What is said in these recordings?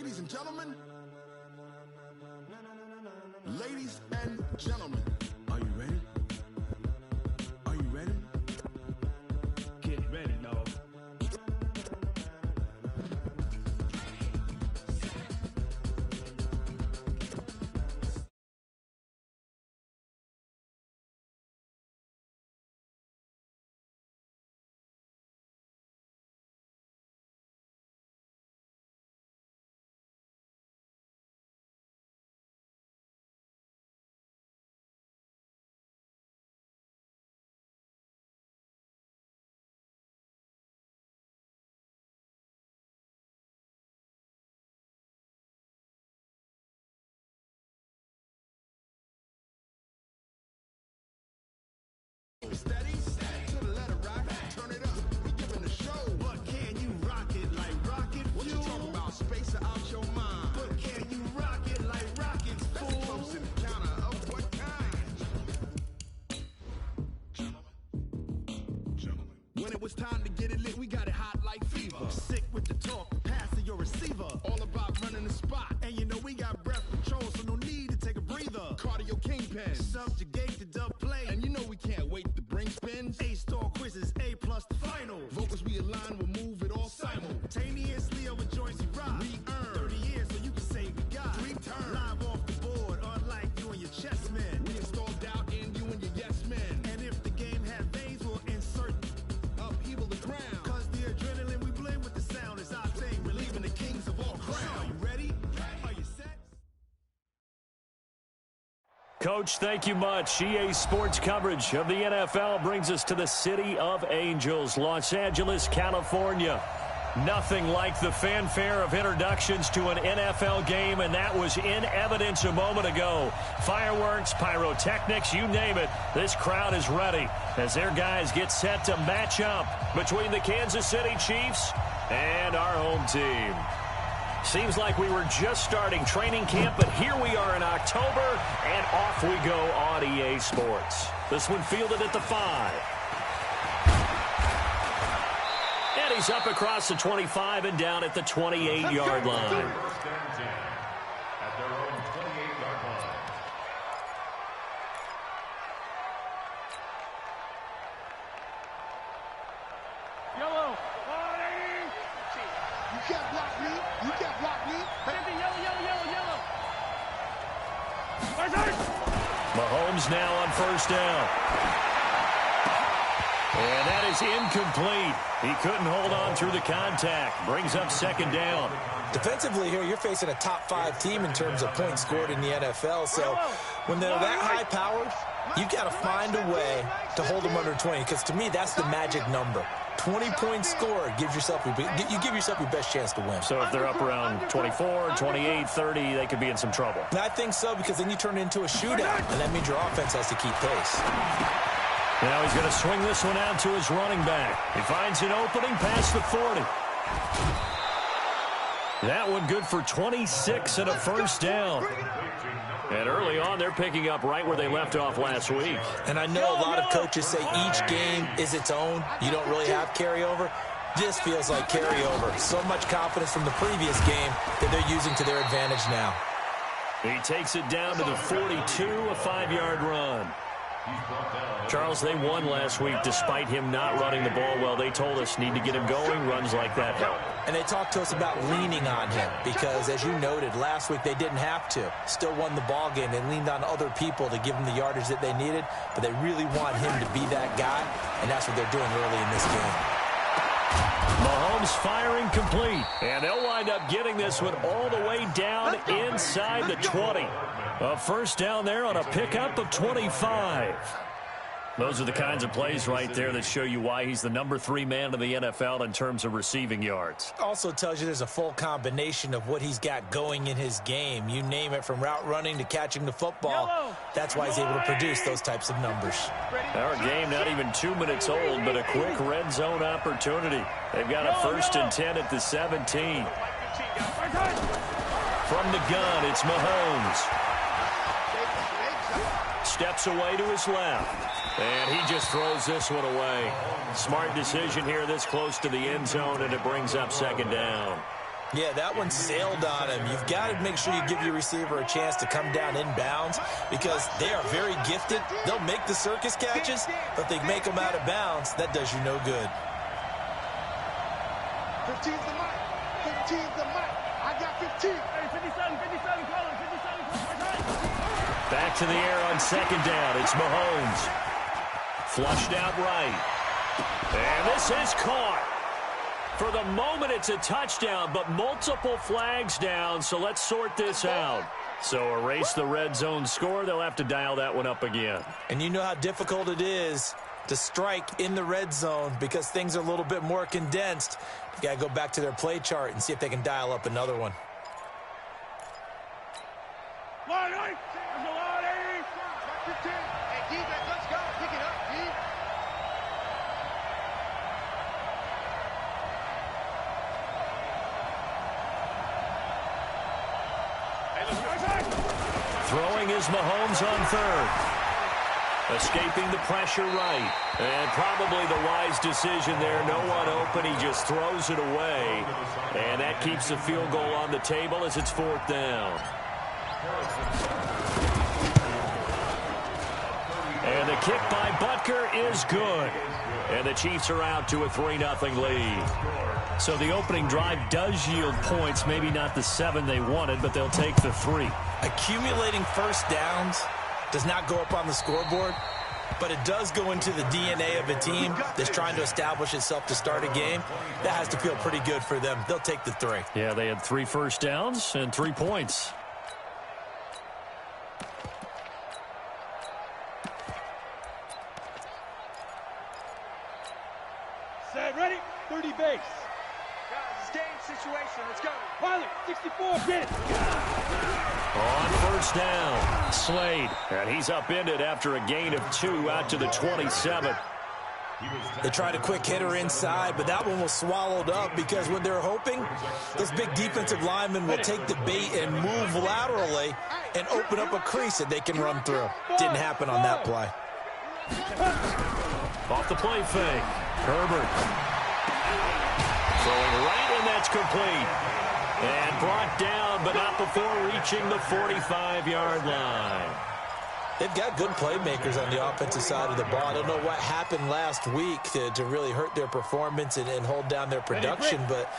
Ladies and gentlemen, ladies and gentlemen, are you ready? Are you ready? Get ready, dog. Steady, to the letter rock, turn it up, we giving the show. But can you rock it like rocket fuel? What you talking about, space or out your mind? But can you rock it like rockets, fool? That's a close encounter of what kind? Gentlemen. When it was time to get it lit, we got it hot like fever. Sick with the talk, passing your receiver. All about running the spot. And you know we got breath control, so no need to take a breather. Cardio kingpin, subjugate the dub play. And you know we can't wait to bring spins. A-star quizzes, A+ the final. Vocals we align, we'll move it all simultaneously over joints we rock. We earn 30 years, so you can say we got 3 turns. Live off the board, unlike you and your chess men. We install doubt in you and your yes men. And if the game had veins, we'll insert upheaval the ground. Cause the adrenaline we blend with the sound is our thing. Relieving the kings of all crowns. Are you ready? Are you set? Coach, thank you much. EA Sports coverage of the NFL brings us to the City of Angels, Los Angeles, California. Nothing like the fanfare of introductions to an NFL game, and that was in evidence a moment ago. Fireworks, pyrotechnics, you name it. This crowd is ready as their guys get set to match up between the Kansas City Chiefs and our home team. Seems like we were just starting training camp, but here we are in October, and off we go on EA Sports. This one fielded at the 5. And he's up across the 25 and down at the 28-yard line. Yellow. You can't block me. You can't block me. Yellow. Mahomes now on first down. And that is incomplete. He couldn't hold on through the contact. Brings up second down. Defensively here, you're facing a top-5 team in terms of points scored in the NFL. So when they're that high-powered, you've got to find a way to hold them under 20. Because to me, that's the magic number. 20 points scored gives yourself you give yourself your best chance to win. So if they're up around 24, 28, 30, they could be in some trouble. And I think so, because then you turn it into a shootout, and that means your offense has to keep pace. Now he's going to swing this one out to his running back. He finds an opening past the 40. That one good for 26 and a first down. And early on, they're picking up right where they left off last week. And I know a lot of coaches say each game is its own. You don't really have carryover. This feels like carryover. So much confidence from the previous game that they're using to their advantage now. He takes it down to the 42, a 5-yard run. Charles, they won last week despite him not running the ball well. They told us need to get him going. Runs like that help. And they talked to us about leaning on him because, as you noted, last week they didn't have to. Still won the ball game. They leaned on other people to give them the yardage that they needed, but they really want him to be that guy, and that's what they're doing early in this game. Mahomes firing complete, and they'll wind up getting this one all the way down inside the 20. A first down there on a pickup of 25. Those are the kinds of plays right there that show you why he's the number 3 man in the NFL in terms of receiving yards. Also tells you there's a full combination of what he's got going in his game. You name it, from route running to catching the football. That's why he's able to produce those types of numbers. Our game not even 2 minutes old, but a quick red zone opportunity. They've got a 1st and 10 at the 17. From the gun, it's Mahomes. Steps away to his left. And he just throws this one away. Smart decision here this close to the end zone, and it brings up second down. Yeah, that one sailed on him. You've got to make sure you give your receiver a chance to come down inbounds because they are very gifted. They'll make the circus catches, but they make them out of bounds. That does you no good. 15's the mic. 15's the mic. I got 15. Hey, 57, call him. 57, Back to the air on second down. It's Mahomes. Flushed out right. And this is caught. For the moment, it's a touchdown, but multiple flags down, so let's sort this out. So erase the red zone score. They'll have to dial that one up again. And you know how difficult it is to strike in the red zone because things are a little bit more condensed. You got to go back to their play chart and see if they can dial up another one. Line 8. There's a line 8. 15. Hey, defense, let's go. Pick it up, D. Throwing is Mahomes on third. Escaping the pressure right. And probably the wise decision there. No one open. He just throws it away. And that keeps the field goal on the table as it's fourth down. And the kick by Butker is good. And the Chiefs are out to a 3-0 lead. So the opening drive does yield points. Maybe not the 7 they wanted, but they'll take the 3. Accumulating first downs does not go up on the scoreboard, but it does go into the DNA of a team that's trying to establish itself to start a game. That has to feel pretty good for them. They'll take the 3. Yeah, they had 3 first downs and 3 points. Set, ready? 30 base. Guys, it's game situation. Let's go. Pilot, 64, get it. On first down, Slade. And he's upended after a gain of 2 out to the 27. They tried a quick hitter inside, but that one was swallowed up because what they're hoping, those big defensive linemen will take the bait and move laterally and open up a crease that they can run through. Didn't happen on that play. Off the play fake. Herbert. Throwing right, and that's complete. And brought down, but not before reaching the 45-yard line. They've got good playmakers on the offensive side of the ball. I don't know what happened last week to really hurt their performance and hold down their production, but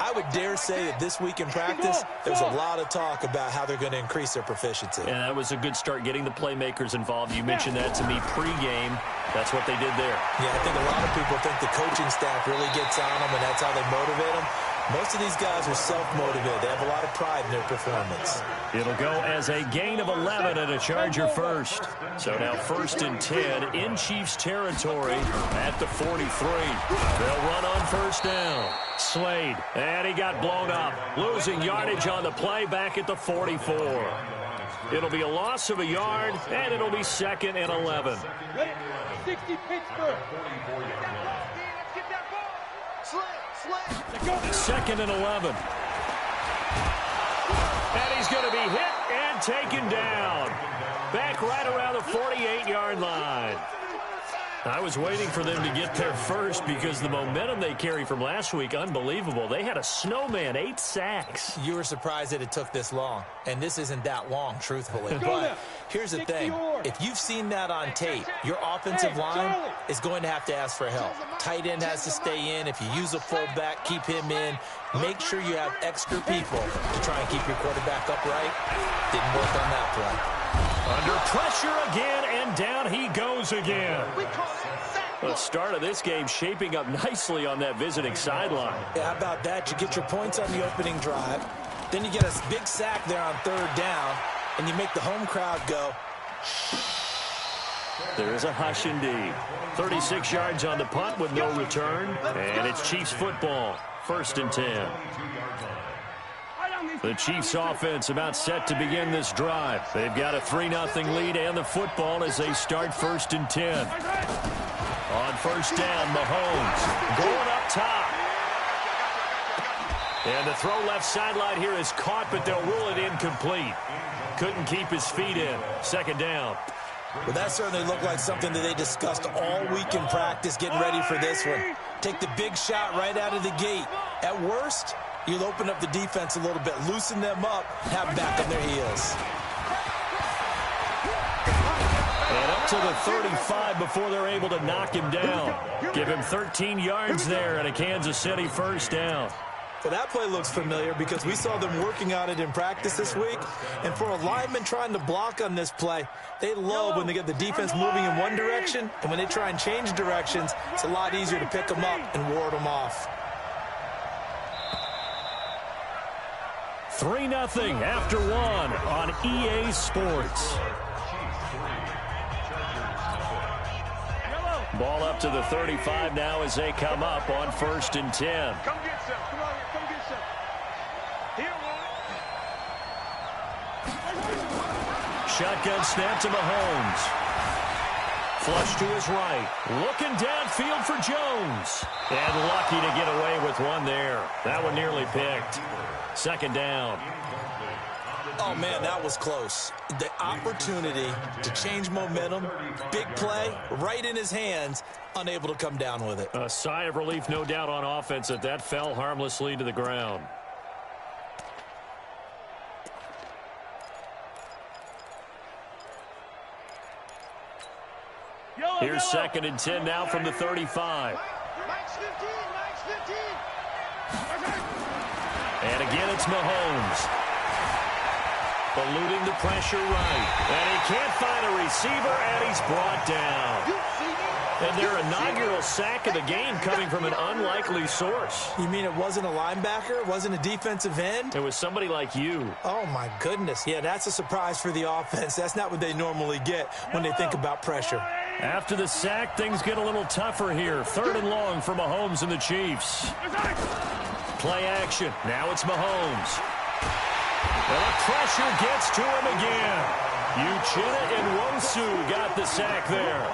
I would dare say that this week in practice, there's a lot of talk about how they're going to increase their proficiency. And that was a good start getting the playmakers involved. You mentioned that to me pregame. That's what they did there. Yeah, I think a lot of people think the coaching staff really gets on them, and that's how they motivate them. Most of these guys are self-motivated. They have a lot of pride in their performance. It'll go as a gain of 11 and a Charger first. So now 1st and 10 in Chiefs territory at the 43. They'll run on first down. Slade, and he got blown up. Losing yardage on the play back at the 44. It'll be a loss of a yard, and it'll be 2nd and 11. 60 Pittsburgh. 2nd and 11. And he's going to be hit and taken down. Back right around the 48-yard line. I was waiting for them to get there first because the momentum they carry from last week, unbelievable. They had a snowman, 8 sacks. You were surprised that it took this long, and this isn't that long, truthfully. But here's the thing. If you've seen that on tape, your offensive line is going to have to ask for help. Tight end has to stay in. If you use a fullback, keep him in. Make sure you have extra people to try and keep your quarterback upright. Didn't work on that play. Under pressure again, and down he goes again. The start of this game shaping up nicely on that visiting sideline. Yeah, how about that? You get your points on the opening drive. Then you get a big sack there on 3rd down, and you make the home crowd go. There is a hush indeed. 36 yards on the punt with no return, and it's Chiefs football. 1st and 10. The Chiefs offense about set to begin this drive. They've got a 3-0 lead and the football as they start 1st and 10. On first down, Mahomes going up top. And the throw left sideline here is caught, but they'll rule it incomplete. Couldn't keep his feet in. 2nd down. Well, that certainly looked like something that they discussed all week in practice, getting ready for this one. Take the big shot right out of the gate. At worst, You'll open up the defense a little bit, loosen them up, have them back on their heels. And up to the 35 before they're able to knock him down. Give him 13 yards there and a Kansas City first down. Well, that play looks familiar because we saw them working on it in practice this week. And for a lineman trying to block on this play, they love when they get the defense moving in one direction. And when they try and change directions, it's a lot easier to pick them up and ward them off. 3-0 after one on EA Sports. Ball up to the 35 now as they come up on 1st and 10. Come get some. Come on, come get some. Here, one. Shotgun snap to Mahomes. Flush to his right. Looking downfield for Jones. And lucky to get away with one there. That one nearly picked. 2nd down. Oh, man, that was close. The opportunity to change momentum, big play, right in his hands, unable to come down with it. A sigh of relief, no doubt, on offense that fell harmlessly to the ground. Here's 2nd and 10 now from the 35. Max 15, Max 15. And again, it's Mahomes. Eluding the pressure right. And he can't find a receiver, and he's brought down. And their inaugural sack of the game coming from an unlikely source. You mean it wasn't a linebacker? It wasn't a defensive end? It was somebody like you. Oh, my goodness. Yeah, that's a surprise for the offense. That's not what they normally get when they think about pressure. After the sack, things get a little tougher here. 3rd and long for Mahomes and the Chiefs. Play action. Now it's Mahomes. And the pressure gets to him again. Uchenna and Nwosu got the sack there.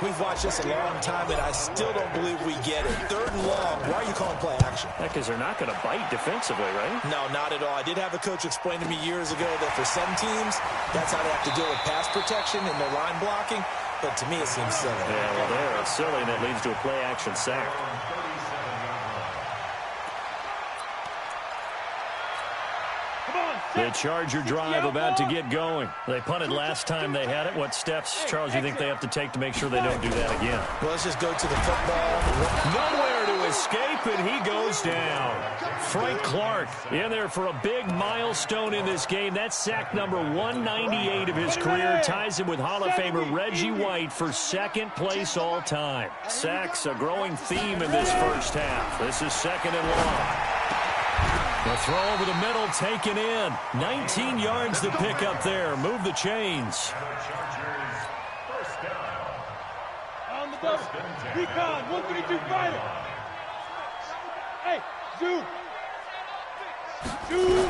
We've watched this a long time, and I still don't believe we get it. 3rd and long. Why are you calling play action? Because they're not going to bite defensively, right? No, not at all. I did have a coach explain to me years ago that for some teams, that's how they have to deal with pass protection and their line blocking. But to me, it seems silly. Yeah, well, they're silly, and that leads to a play action sack. The Charger drive about to get going. They punted last time they had it. What steps, Charles, you think they have to take to make sure they don't do that again? Well, let's just go to the football. Nowhere to escape, and he goes down. Frank Clark in there for a big milestone in this game. That's sack number 198 of his career. Ties him with Hall of Famer Reggie White for 2nd place all time. Sacks, a growing theme in this first half. This is 2nd and long. The throw over the middle taken in. 19 yards to pick up there. Move the chains. On the double. Recon, 132 fighter. Hey, zoom. Zoom.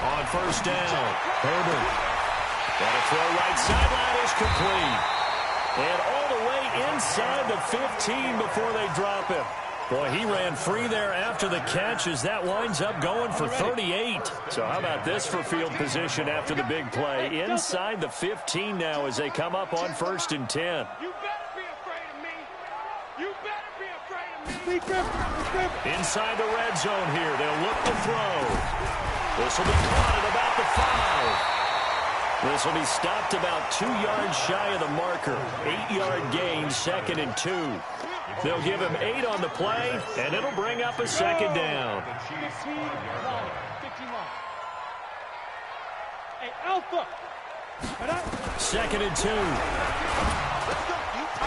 On 1st down, Herbert. Got a throw right sideline is complete. And all the way inside the 15 before they drop him. Boy, he ran free there after the catch as that winds up going for 38. So how about this for field position after the big play? Inside the 15 now as they come up on 1st and 10. You better be afraid of me. You better be afraid of me. Inside the red zone here. They'll look to throw. This will be caught at about the 5. This will be stopped about 2 yards shy of the marker. 8-yard gain, 2nd and 2. They'll give him 8 on the play, and it'll bring up a 2nd down. 15 long. Hey, Alpha. 2nd and 2.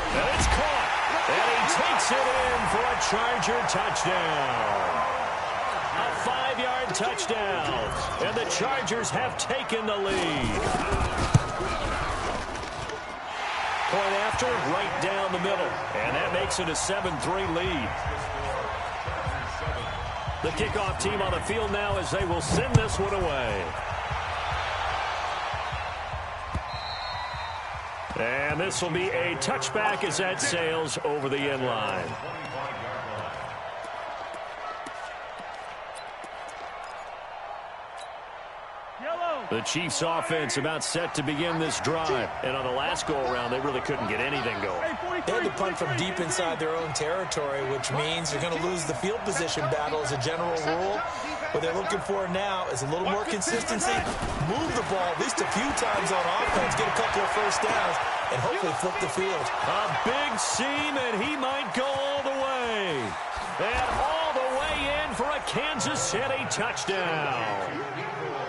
And it's caught. And he takes it in for a Charger touchdown. A 5-yard touchdown. And the Chargers have taken the lead. Point after, right down the middle. And that makes it a 7-3 lead. The kickoff team on the field now as they will send this one away. And this will be a touchback as that sails over the end line. Yellow. The Chiefs offense about set to begin this drive. And on the last go-around, they really couldn't get anything going. They had to punt from deep inside their own territory, which means you're going to lose the field position battle as a general rule. What they're looking for now is a little more consistency. Move the ball at least a few times on offense, get a couple of first downs, and hopefully flip the field. A big seam, and he might go all the way. And all the way in for a Kansas City touchdown.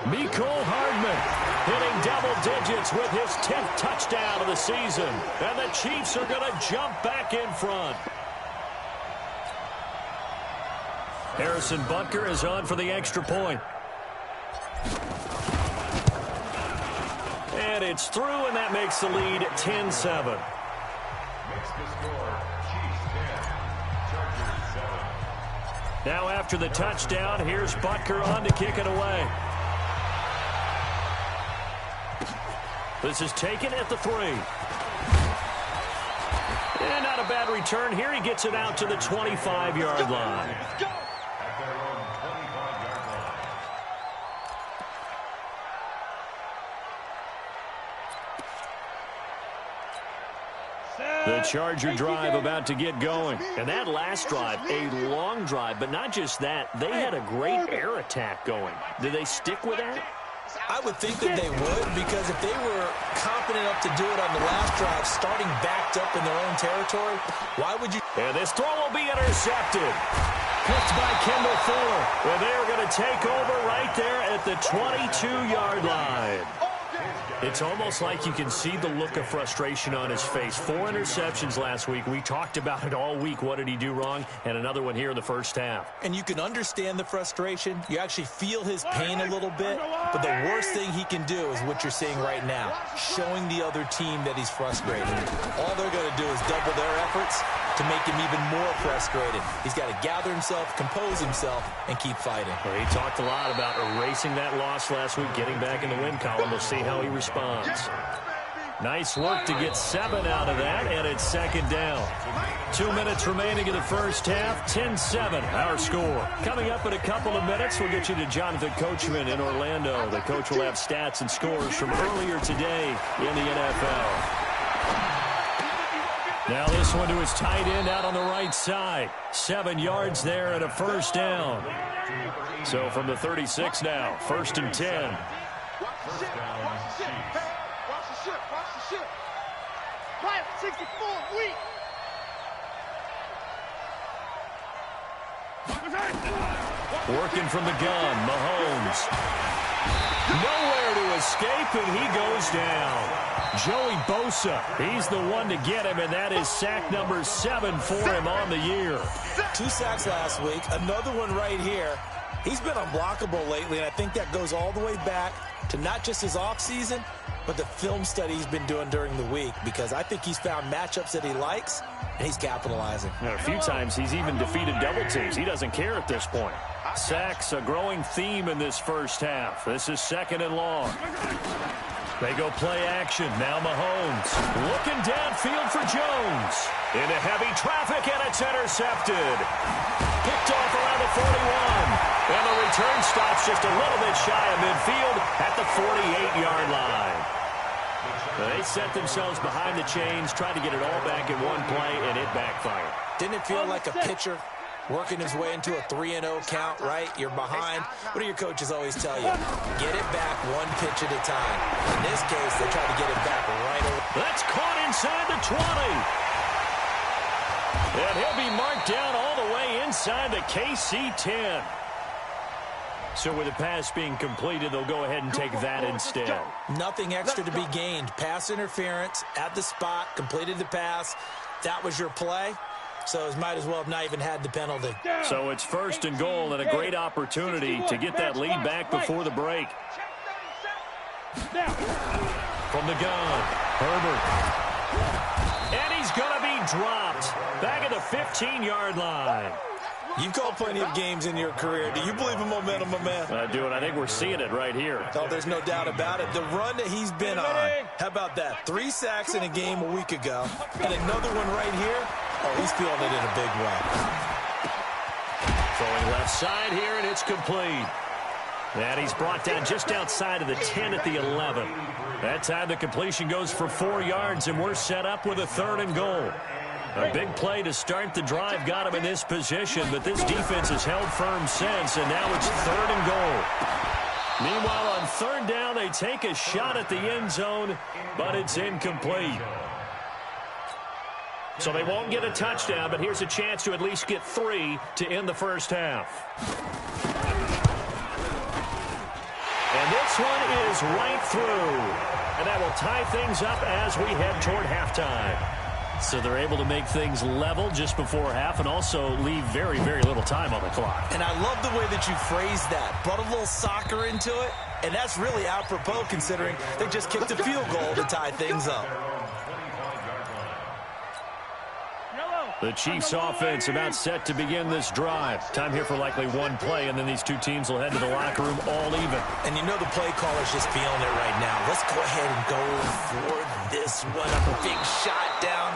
Mecole Hardman hitting double digits with his 10th touchdown of the season. And the Chiefs are going to jump back in front. Harrison Butker is on for the extra point. And it's through, and that makes the lead 10-7. Now after the touchdown, here's Butker on to kick it away. This is taken at the 3. And not a bad return here. He gets it out to the 25-yard line. The Charger drive about to get going. And that last drive, a long drive, but not just that. They had a great air attack going. Did they stick with that? I would think that they would, because if they were confident enough to do it on the last drive, starting backed up in their own territory, why would you? And this throw will be intercepted. Picked by Kendall Fuller. Well, they're going to take over right there at the 22-yard line. It's almost like you can see the look of frustration on his face. 4 interceptions last week. We talked about it all week. What did he do wrong? And another one here in the first half. And you can understand the frustration. You actually feel his pain a little bit. But the worst thing he can do is what you're seeing right now, showing the other team that he's frustrated. All they're going to do is double their efforts to make him even more frustrated. He's got to gather himself, compose himself, and keep fighting. Well, he talked a lot about erasing that loss last week, getting back in the win column. We'll see how he responds. Nice work to get 7 out of that, and it's second down. 2 minutes remaining in the first half, 10-7, our score. Coming up in a couple of minutes, we'll get you to Jonathan Coachman in Orlando. The coach will have stats and scores from earlier today in the NFL. Now this one to his tight end out on the right side. 7 yards there and a first down. So from the 36 now, 1st and 10. Right, 64, weak. Working from the gun, Mahomes. Nowhere to escape, and he goes down. Joey Bosa, he's the one to get him, and that is sack number 7 for him on the year. 2 sacks last week, another one right here. He's been unblockable lately, and I think that goes all the way back to not just his offseason, but the film study he's been doing during the week, because I think he's found matchups that he likes, and he's capitalizing. And a few times he's even defeated double teams. He doesn't care at this point. Sacks, a growing theme in this first half. This is 2nd and long. They go play action. Now Mahomes looking downfield for Jones. Into heavy traffic, and it's intercepted. Picked off around the 41. And the return stops just a little bit shy of midfield at the 48-yard line. They set themselves behind the chains, tried to get it all back in one play, and it backfired. Didn't it feel like a pitcher working his way into a 3-0 count, right? You're behind. What do your coaches always tell you? Get it back one pitch at a time. In this case, they try to get it back right away. That's caught inside the 20. And he'll be marked down all the way inside the KC 10. So with the pass being completed, they'll go ahead and take that instead. Nothing extra to be gained. Pass interference at the spot, completed the pass. That was your play. So it might as well have not even had the penalty. So it's 1st and goal, and a great opportunity to get that lead back before the break. From the gun, Herbert. And he's going to be dropped. Back at the 15-yard line. You've called plenty of games in your career. Do you believe in momentum, my man? I do, and I think we're seeing it right here. Oh, there's no doubt about it. The run that he's been on, how about that? 3 sacks in a game a week ago, and another one right here. Oh, he's feeling it in a big way. Throwing left side here, and it's complete. And he's brought down just outside of the 10 at the 11. That time the completion goes for 4 yards, and we're set up with a 3rd and goal. A big play to start the drive got him in this position, but this defense has held firm since, and now it's 3rd and goal. Meanwhile, on 3rd down, they take a shot at the end zone, but it's incomplete. So they won't get a touchdown, but here's a chance to at least get 3 to end the first half. And this one is right through. And that will tie things up as we head toward halftime. So they're able to make things level just before half and also leave very, very little time on the clock. And I love the way that you phrased that. Brought a little soccer into it, and that's really apropos considering they just kicked a field goal to tie things up. The Chiefs offense about set to begin this drive. Time here for likely one play, and then these two teams will head to the locker room all even. And you know the play caller's just feeling it right now. Let's go ahead and go for this one. A big shot down.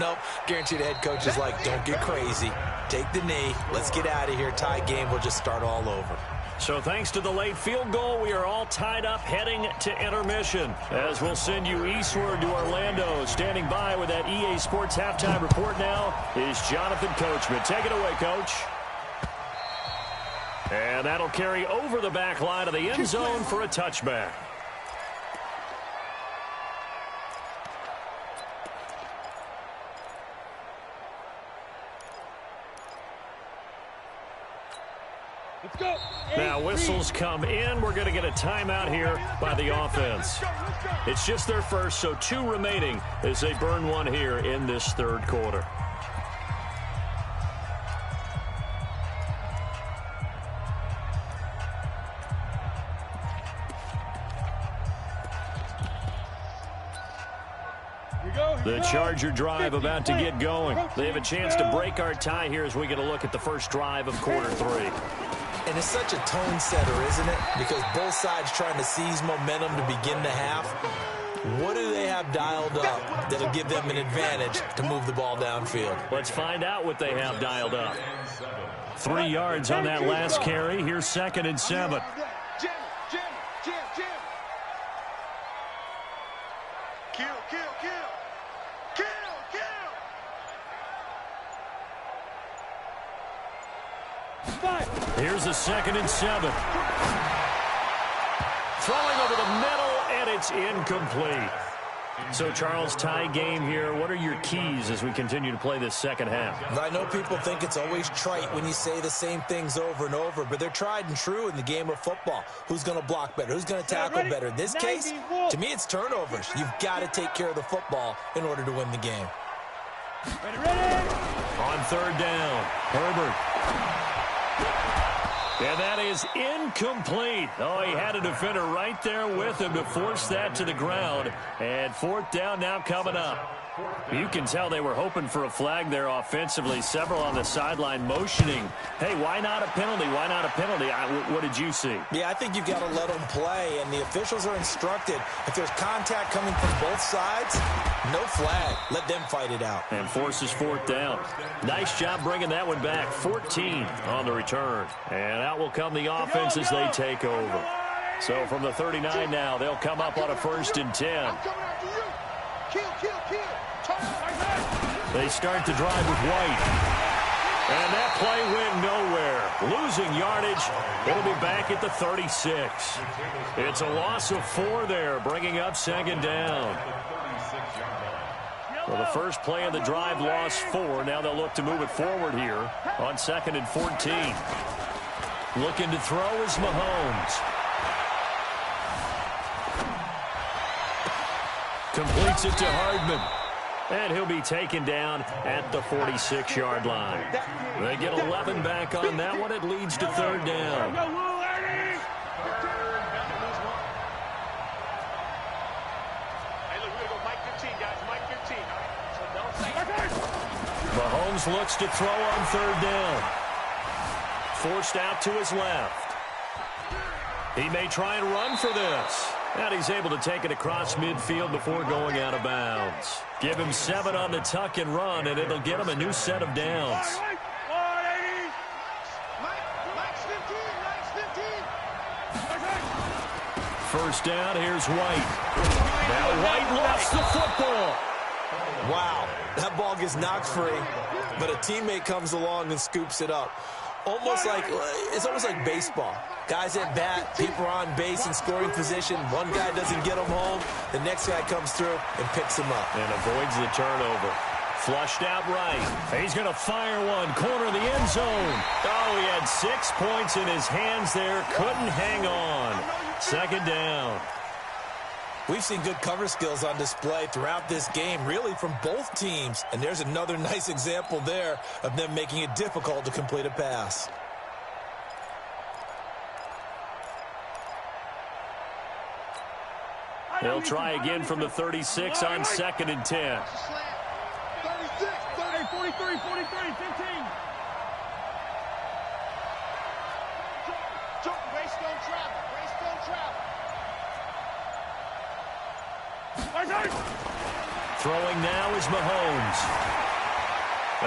Nope. Guaranteed the head coach is like, don't get crazy. Take the knee. Let's get out of here. Tie game. We'll just start all over. So thanks to the late field goal, we are all tied up heading to intermission. As we'll send you eastward to Orlando. Standing by with that EA Sports halftime report now is Jonathan Coachman. Take it away, Coach. And that'll carry over the back line of the end zone for a touchback. Let's go. Now whistles come in. We're going to get a timeout here by the offense. It's just their first, so 2 remaining as they burn one here in this 3rd quarter. The Charger drive about to get going. They have a chance to break our tie here as we get a look at the first drive of quarter 3. And it's such a tone setter, isn't it? Because both sides trying to seize momentum to begin the half. What do they have dialed up that'll give them an advantage to move the ball downfield? Let's find out what they have dialed up. 3 yards on that last carry. Here's 2nd and 7. Jim. Kill. Here's a 2nd and 7. Throwing over the middle, and it's incomplete. So, Charles, tie game here. What are your keys as we continue to play this second half? I know people think it's always trite when you say the same things over and over, but they're tried and true in the game of football. Who's going to block better? Who's going to tackle better? In this case, to me, it's turnovers. You've got to take care of the football in order to win the game. Ready. On 3rd down, Herbert. And that is incomplete. Oh, he had a defender right there with him to force that to the ground. And 4th down now coming up. You can tell they were hoping for a flag there offensively. Several on the sideline motioning. Hey, why not a penalty? Why not a penalty? What did you see? Yeah, I think you've got to let them play, and the officials are instructed. If there's contact coming from both sides, no flag. Let them fight it out. And forces 4th down. Nice job bringing that one back. 14 on the return. And out will come the offense as they take over. So from the 39 now, they'll come up on a 1st and 10. Kill. They start the drive with White. And that play went nowhere. Losing yardage. It'll be back at the 36. It's a loss of 4 there, bringing up 2nd down. Well, the first play of the drive lost 4. Now they'll look to move it forward here on 2nd and 14. Looking to throw is Mahomes. Completes it to Hardman. And he'll be taken down at the 46-yard line. They get 11 back on that one. It leads to 3rd down. Mahomes looks to throw on 3rd down. Forced out to his left. He may try and run for this. And he's able to take it across midfield before going out of bounds. Give him 7 on the tuck and run, and it'll get him a new set of downs. first down. Here's White. Now White lost the football. Wow, that ball gets knocked free, but a teammate comes along and scoops it up. It's almost like baseball. Guys at bat, people are on base in scoring position. One guy doesn't get him home. The next guy comes through and picks him up. And avoids the turnover. Flushed out right. He's going to fire one. Corner of the end zone. Oh, he had 6 points in his hands there. Couldn't hang on. Second down. We've seen good cover skills on display throughout this game, really from both teams. And there's another nice example there of them making it difficult to complete a pass. They'll try again from the 36 on 2nd and 10. 36, 43, 15. Jump, race don't travel. Throwing now is Mahomes.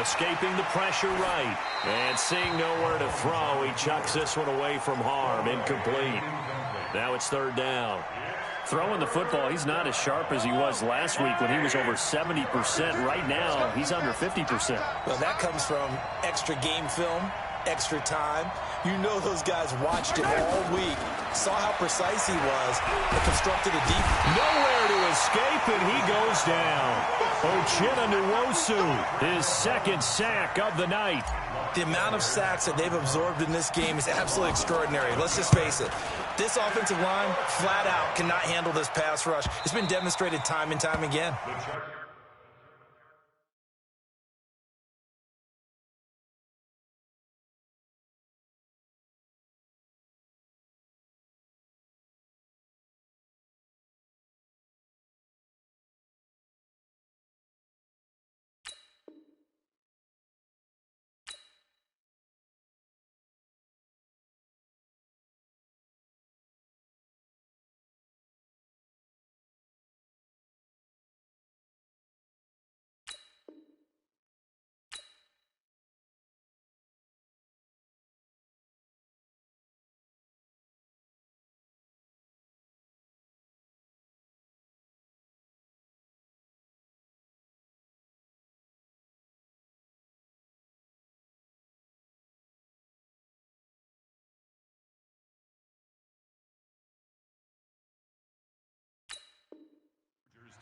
Escaping the pressure right. And seeing nowhere to throw, he chucks this one away from harm. Incomplete. Now it's 3rd down. Throwing the football, he's not as sharp as he was last week when he was over 70%. Right now, he's under 50%. Well, that comes from extra game film, extra time. You know those guys watched it all week, saw how precise he was, and constructed a deep. Nowhere to escape, and he goes down. Uchenna Nwosu, his 2nd sack of the night. The amount of sacks that they've absorbed in this game is absolutely extraordinary. Let's just face it. This offensive line, flat out, cannot handle this pass rush. It's been demonstrated time and time again.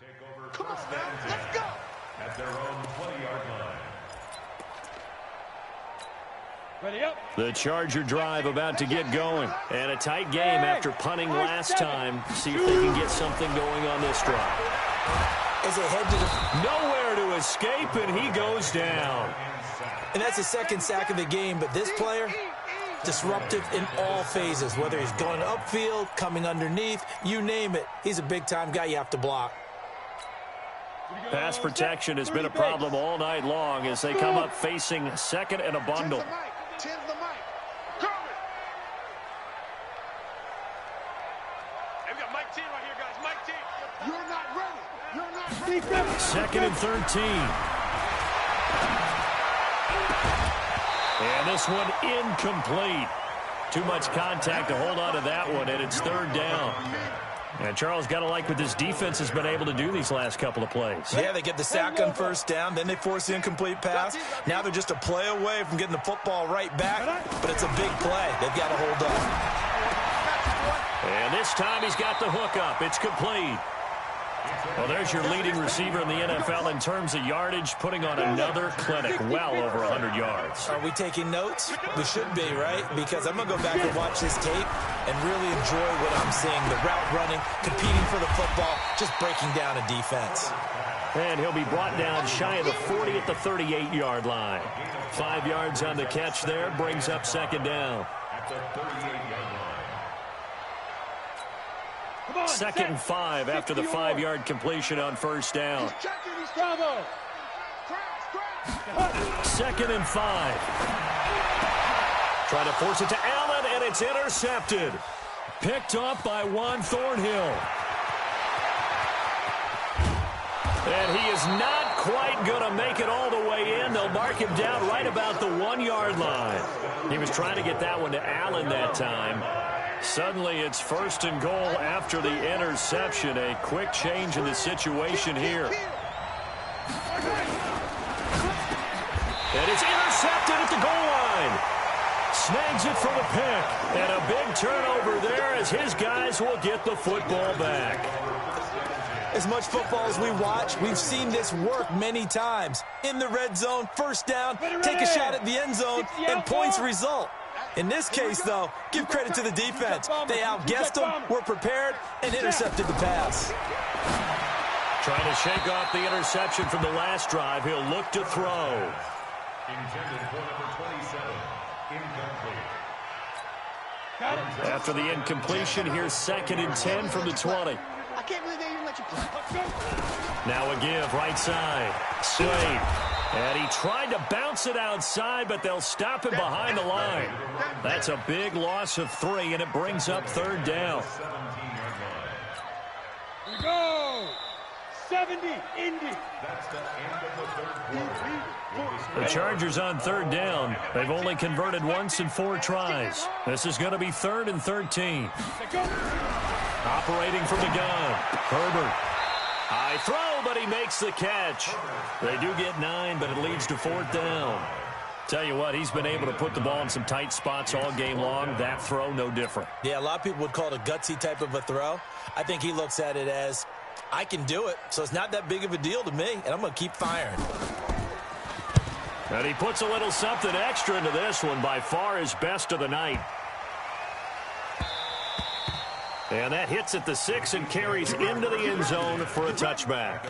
Take over first down, let's go. At their own 20-yard line. Ready up. The Charger drive about to get going. And a tight game after punting last time. See if they can get something going on this drive. As they head to the... Nowhere to escape, and he goes down. And that's his 2nd sack of the game, but this player, disruptive in all phases, whether he's going upfield, coming underneath, you name it. He's a big-time guy you have to block. Pass protection has been a problem all night long as they come up facing 2nd and a bundle. Tend the mic. Hey, we got Mike 10 right here, guys. Mike 10. You're not ready. 2nd and 13. And this one incomplete. Too much contact to hold on to that one, and it's 3rd down. And Charles, got to like what this defense has been able to do these last couple of plays. Yeah, they get the sack on first down, then they force the incomplete pass. Now they're just a play away from getting the football right back, but it's a big play. They've got to hold up. And this time he's got the hook up. It's complete. Well, there's your leading receiver in the NFL in terms of yardage, putting on another clinic, well over 100 yards. Are we taking notes? We should be, right? Because I'm going to go back and watch this tape and really enjoy what I'm seeing. The route running, competing for the football, just breaking down a defense. And he'll be brought down shy of the 40 at the 38-yard line. 5 yards on the catch there, brings up 2nd down. At the 38-yard line. 2nd and 5 after the 5-yard completion on first down. Bravo. 2nd and 5. Trying to force it to Allen, and it's intercepted. Picked up by Juan Thornhill. And he is not quite going to make it all the way in. They'll mark him down right about the 1-yard line. He was trying to get that one to Allen that time. Suddenly, it's 1st and goal after the interception. A quick change in the situation here. And it's intercepted at the goal line. Snags it for the pick. And a big turnover there as his guys will get the football back. As much football as we watch, we've seen this work many times. In the red zone, first down, take a shot at the end zone, and points result. In this case, though, give credit to the defense. They outguessed them, were prepared, and intercepted the pass. Trying to shake off the interception from the last drive. He'll look to throw. Intended for number 27, incomplete. After the incompletion, here's 2nd and 10 from the 20. I can't believe they even let you play. Now a give, right side. Slade. And he tried to bounce it outside, but they'll stop him behind the line. That's a big loss of 3, and it brings up 3rd down. Here we go. 70, Indy. That's the end of the 3rd quarter. The Chargers on 3rd down. They've only converted once in 4 tries. This is going to be 3rd and 13. Operating from the gun. Herbert. High throw, but he makes the catch. They do get 9, but it leads to 4th down. Tell you what, he's been able to put the ball in some tight spots all game long. That throw, no different. Yeah, a lot of people would call it a gutsy type of a throw. I think he looks at it as, I can do it, so it's not that big of a deal to me, and I'm going to keep firing. And he puts a little something extra into this one, by far his best of the night. And that hits at the 6 and carries into the end zone for a touchback.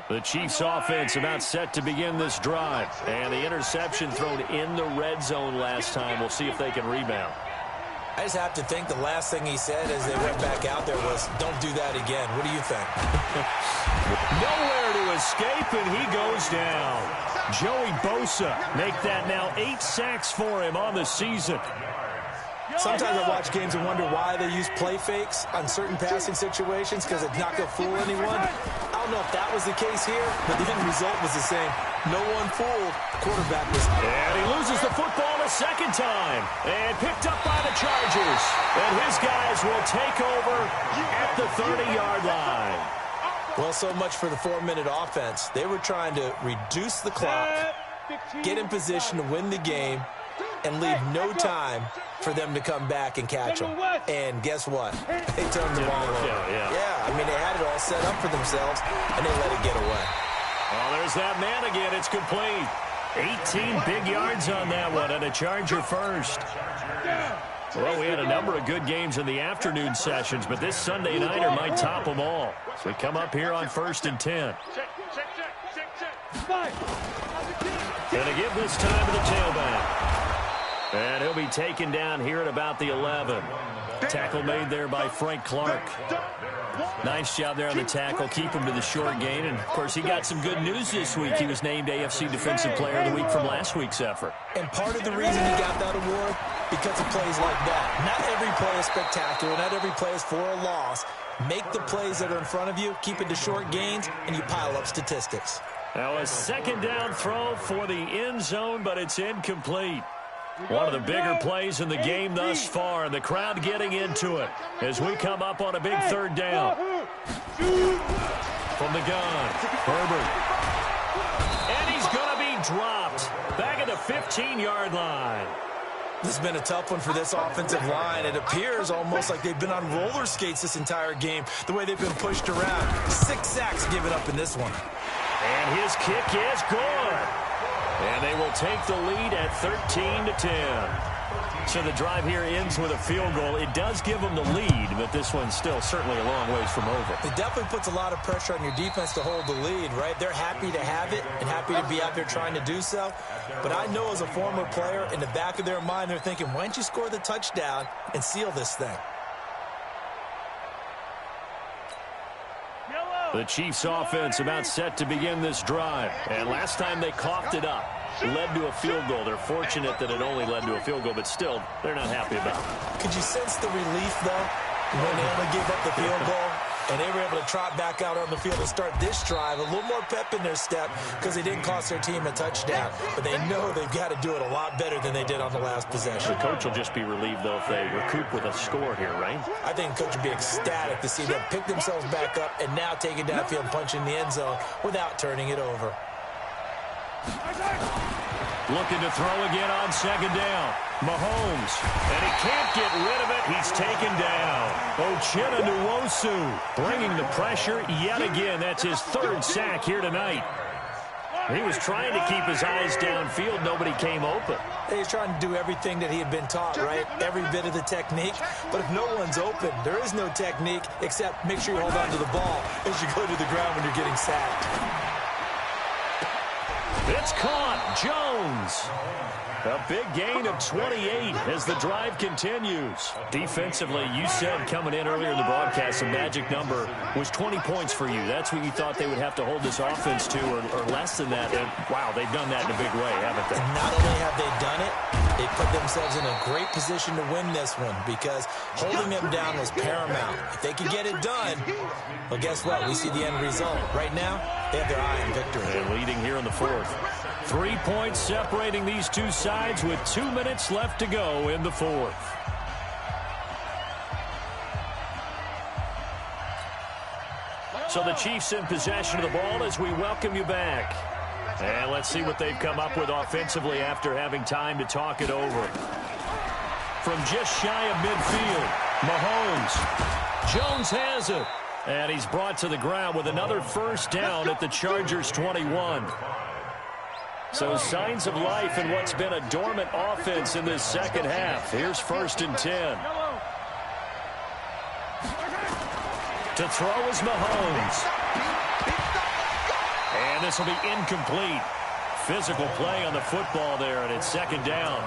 The Chiefs offense about set to begin this drive. And the interception thrown in the red zone last time. We'll see if they can rebound. I just have to think the last thing he said as they went back out there was, don't do that again. What do you think? Nowhere to escape, and he goes down. Joey Bosa make that now 8 sacks for him on the season. Sometimes I watch games and wonder why they use play fakes on certain passing situations because it's not going to fool anyone. I don't know if that was the case here, but the end result was the same. No one fooled. The quarterback was... And he loses the football a second time. And picked up by the Chargers. And his guys will take over at the 30-yard line. Well, so much for the 4-minute offense. They were trying to reduce the clock, get in position to win the game, and leave no time for them to come back and catch them. And guess what? They turned the ball over. Yeah, I mean, they had it all set up for themselves, and they let it get away. Well, there's that man again. It's complete. 18 big yards on that one, and a Charger first. Well, we had a number of good games in the afternoon sessions, but this Sunday nighter might top them all. So we come up here on 1st and 10. Gonna give this time to the tailback. And he'll be taken down here at about the 11. Tackle made there by Frank Clark. Nice job there on the tackle. Keep him to the short gain. And, of course, he got some good news this week. He was named AFC Defensive Player of the Week from last week's effort. And part of the reason he got that award, because of plays like that. Not every play is spectacular. Not every play is for a loss. Make the plays that are in front of you, keep it to short gains, and you pile up statistics. Now a 2nd down throw for the end zone, but it's incomplete. One of the bigger plays in the game thus far, and the crowd getting into it as we come up on a big 3rd down. From the gun, Herbert. And he's going to be dropped back at the 15-yard line. This has been a tough one for this offensive line. It appears almost like they've been on roller skates this entire game, the way they've been pushed around. 6 sacks given up in this one. And his kick is good. And they will take the lead at 13-10. So the drive here ends with a field goal. It does give them the lead, but this one's still certainly a long ways from over. It definitely puts a lot of pressure on your defense to hold the lead, right? They're happy to have it and happy to be out there trying to do so. But I know as a former player, in the back of their mind, they're thinking, why don't you score the touchdown and seal this thing? The Chiefs offense about set to begin this drive. And last time they coughed it up, led to a field goal. They're fortunate that it only led to a field goal, but still, they're not happy about it. Could you sense the relief, though, when they only gave up the field goal? And they were able to trot back out on the field and start this drive. A little more pep in their step because they didn't cost their team a touchdown. But they know they've got to do it a lot better than they did on the last possession. The coach will just be relieved, though, if they recoup with a score here, right? I think the coach would be ecstatic to see them pick themselves back up and now take it downfield and punch in the end zone without turning it over. Looking to throw again on second down. Mahomes, and he can't get rid of it. He's taken down. Uchenna Nwosu bringing the pressure yet again. That's his third sack here tonight. He was trying to keep his eyes downfield. Nobody came open. He's trying to do everything that he had been taught, right? Every bit of the technique. But if no one's open, there is no technique except make sure you hold on to the ball as you go to the ground when you're getting sacked. It's caught. Jones. A big gain of 28 as the drive continues. Defensively, you said coming in earlier in the broadcast, the magic number was 20 points for you. That's what you thought they would have to hold this offense to, or less than that. And, wow, they've done that in a big way, haven't they? And not only have they done it, they put themselves in a great position to win this one because holding them down was paramount. If they could get it done, well, guess what? We see the end result. Right now, they have their eye on victory. And leading here in the fourth. 3 points separating these two sides with 2 minutes left to go in the fourth. So the Chiefs in possession of the ball as we welcome you back. And let's see what they've come up with offensively after having time to talk it over. From just shy of midfield, Mahomes. Jones has it. And he's brought to the ground with another first down at the Chargers' 21. So signs of life in what's been a dormant offense in this second half. Here's 1st and 10. To throw is Mahomes. And this will be incomplete. Physical play on the football there, and it's 2nd down.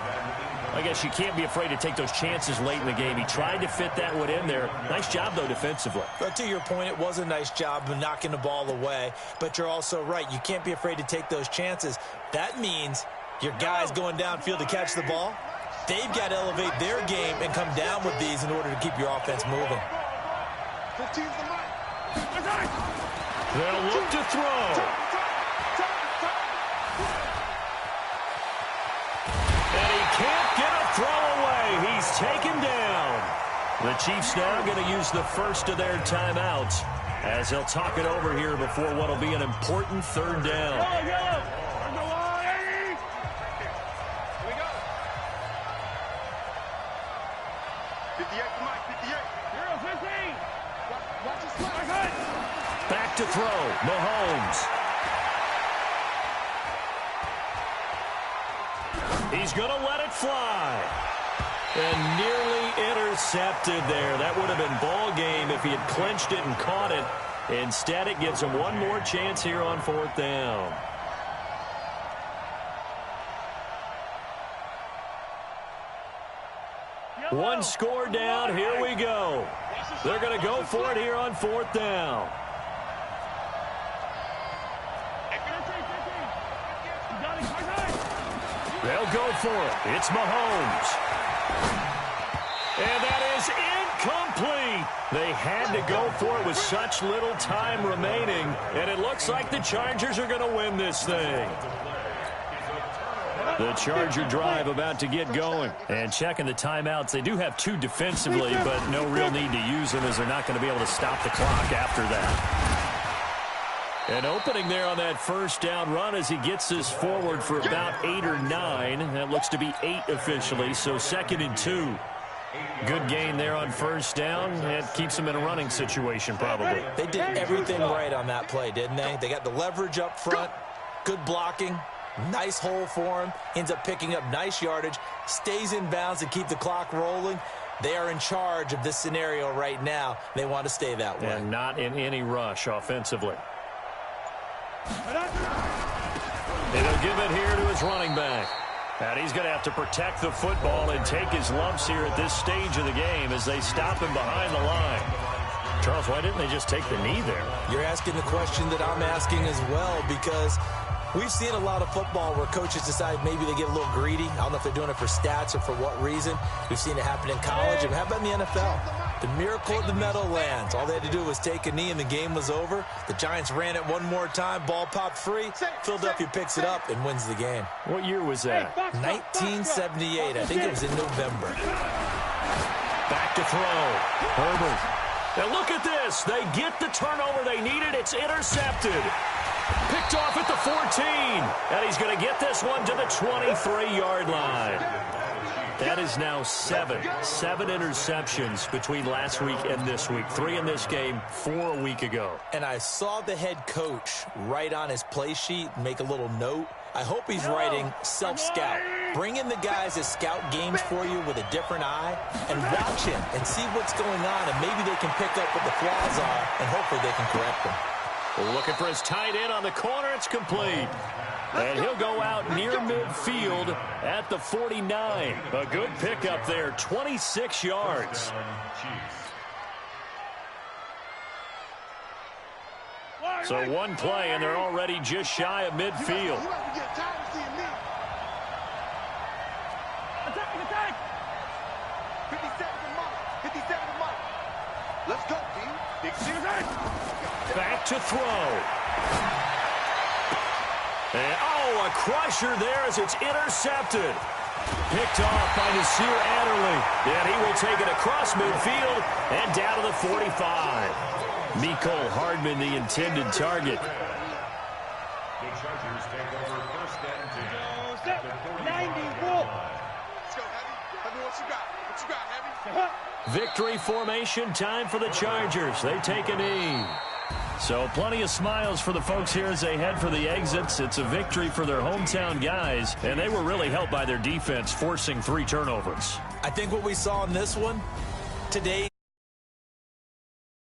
I guess you can't be afraid to take those chances late in the game. He tried to fit that one in there. Nice job, though, defensively. But to your point, it was a nice job of knocking the ball away. But you're also right. You can't be afraid to take those chances. That means your guys going downfield to catch the ball, they've got to elevate their game and come down with these in order to keep your offense moving. 15's the mark. They'll look to throw. And he can't get a throw away. He's taken down. The Chiefs now going to use the first of their timeouts as they'll talk it over here before what will be an important 3rd down. 58, Mike, 58. 0-15. Watch his flag. Back to throw. Mahomes. He's going to let it fly. And nearly intercepted there. That would have been ball game if he had clinched it and caught it. Instead, it gives him one more chance here on 4th down. One score down. Here we go. They're going to go for it here on 4th down. They'll go for it. It's Mahomes. And that is incomplete. They had to go for it with such little time remaining. And it looks like the Chargers are going to win this thing. The Charger drive about to get going. And checking the timeouts. They do have 2 defensively, but no real need to use them as they're not going to be able to stop the clock after that. An opening there on that first down run as he gets this forward for about 8 or 9. That looks to be 8 officially, so 2nd and 2. Good gain there on first down. It keeps them in a running situation probably. They did everything right on that play, didn't they? They got the leverage up front, good blocking, nice hole for him, ends up picking up nice yardage, stays in bounds to keep the clock rolling. They are in charge of this scenario right now. They want to stay that way. And not in any rush offensively. And he'll give it here to his running back. And he's going to have to protect the football and take his lumps here at this stage of the game as they stop him behind the line. Charles, why didn't they just take the knee there? You're asking the question that I'm asking as well, because we've seen a lot of football where coaches decide maybe they get a little greedy. I don't know if they're doing it for stats or for what reason. We've seen it happen in college. And how about in the NFL? The miracle of the Meadowlands. All they had to do was take a knee and the game was over. The Giants ran it one more time. Ball popped free. Philadelphia picks it up and wins the game. What year was that? 1978. I think it was in November. Back to throw. Herbert. And look at this. They get the turnover they needed. It's intercepted. Picked off at the 14. And he's going to get this one to the 23-yard line. That is now seven interceptions between last week and this week. 3 in this game, 4 a week ago. And I saw the head coach write on his play sheet, make a little note. I hope he's writing self-scout. Bring in the guys that scout games for you with a different eye and watch him and see what's going on, and maybe they can pick up what the flaws are, and hopefully they can correct them. Looking for his tight end on the corner. It's complete. And he'll go out near midfield at the 49. A good pickup there, 26 yards. So one play, and they're already just shy of midfield. Attack! 57 mark. Let's go, D. Back to throw. And, a crusher there as it's intercepted. Picked off by Nasir Adderley. And he will take it across midfield and down to the 45. Mecole Hardman, the intended target. The Chargers take over first and 10. 90, Wolf. Let's go, Heavy. Tell me what you got, Heavy? Victory formation time for the Chargers. They take a knee. So plenty of smiles for the folks here as they head for the exits. It's a victory for their hometown guys, and they were really helped by their defense, forcing 3 turnovers. I think what we saw in this one today